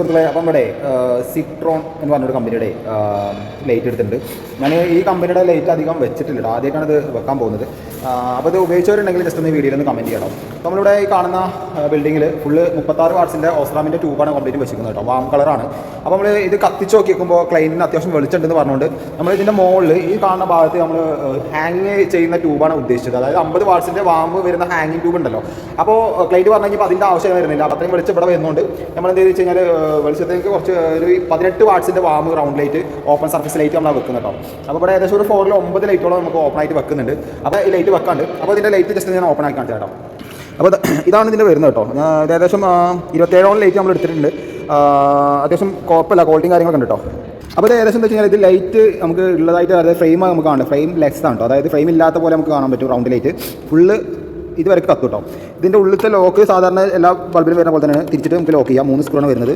അപ്പം ഇവിടെ സിട്രോൺ എന്ന് പറഞ്ഞൊരു കമ്പനിയുടെ ലൈറ്റ് എടുത്തിട്ടുണ്ട്. ഞാൻ ഈ കമ്പനിയുടെ ലൈറ്റ് അധികം വെച്ചിട്ടില്ല, ആദ്യമായിട്ടാണ് ഇത് വെക്കാൻ പോകുന്നത്. അപ്പോൾ ഇത് ഉപയോഗിച്ചവരുണ്ടെങ്കിൽ ജസ്റ്റ് ഒന്ന് വീഡിയോയിൽ ഒന്ന് കമൻറ്റ് ചെയ്യണം. നമ്മളിവിടെ ഈ കാണുന്ന ബിൽഡിങ്ങിൽ ഫുള്ള് 36 വാട്ട്സിൻ്റെ ഓസ്റാമിൻ്റെ ട്യൂബാണ് കംപ്ലീറ്റ് വെച്ചിരിക്കുന്നത് കേട്ടോ, വാം കളറാണ്. അപ്പോൾ നമ്മൾ ഇത് കത്തിച്ച് നോക്കിക്കുമ്പോൾ ക്ലൈൻറ്റിന് അത്യാവശ്യം വെളിച്ചുണ്ടെന്ന് പറഞ്ഞുകൊണ്ട് നമ്മൾ ഇതിൻ്റെ മുകളിൽ ഈ കാണുന്ന ഭാഗത്ത് നമ്മൾ ഹാങ് ചെയ്യുന്ന ട്യൂബാണ് ഉദ്ദേശിച്ചത്. അതായത് 50 വാട്ട്സിൻ്റെ വാം വരുന്ന ഹാങ്ങിങ് ട്യൂബ് ഉണ്ടല്ലോ. അപ്പോൾ ക്ലൈൻറ്റ് പറഞ്ഞു കഴിഞ്ഞപ്പോൾ അതിൻ്റെ ആവശ്യം വരുന്നില്ല, അപ്പോൾ അത്രയും വെളിച്ചം ഇവിടെ വരുന്നുണ്ട് നമ്മൾ എന്ത് വെച്ച് കഴിഞ്ഞാൽ വെളിച്ചത്തേക്ക് കുറച്ച് ഒരു 18 വാട്ട്സിൻ്റെ warm round light open surface light നമ്മൾ വെക്കുന്നത് കേട്ടോ. അപ്പോൾ ഇവിടെ ഏകദേശം ഒരു 4 ൽ 9 ലൈറ്റോളം നമുക്ക് ഓപ്പൺ ആയിട്ട് വെക്കുന്നുണ്ട്. അപ്പോൾ ഈ ലൈറ്റ് വെക്കാണ്ട്, അപ്പോൾ ഇതിൻ്റെ ലൈറ്റ് ജസ്റ്റ് ഞാൻ ഓപ്പൺ ആക്കി കാണിച്ചു കേട്ടോ. അപ്പോൾ ഇതാണ് ഇതിൻ്റെ വരുന്നത് കേട്ടോ. ഇത് ഏകദേശം 27 ലൈറ്റ് നമ്മൾ എടുത്തിട്ടുണ്ട്. അത്യാവശ്യം കുഴപ്പമില്ല, ക്വാളിറ്റിയും കാര്യങ്ങളൊക്കെ ഉണ്ട് കേട്ടോ. അപ്പോൾ ഇത് ഏകദേശം എന്താ വെച്ച് കഴിഞ്ഞാൽ ഇത് ലൈറ്റ് നമുക്ക് ഉള്ളതായിട്ട് അതായത് ഫ്രെയിം നമുക്ക് കാണാം, ഫ്രെയിം ലെസ് ആണ് കേട്ടോ. അതായത് ഫ്രെയിം ഇല്ലാത്ത പോലെ നമുക്ക് കാണാൻ പറ്റും. റൗണ്ട് ലൈറ്റ് ഫുള്ള് ഇതുവരെ കത്തും കേട്ടോ. ഇതിൻ്റെ ഉള്ളിലത്തെ ലോക്ക് സാധാരണ എല്ലാ ബൾബിലും വരുന്ന പോലെ തന്നെ തിരിച്ചിട്ട് നമുക്ക് ലോക്ക് ചെയ്യാം. 3 സ്ക്രൂണ് വരുന്നത്.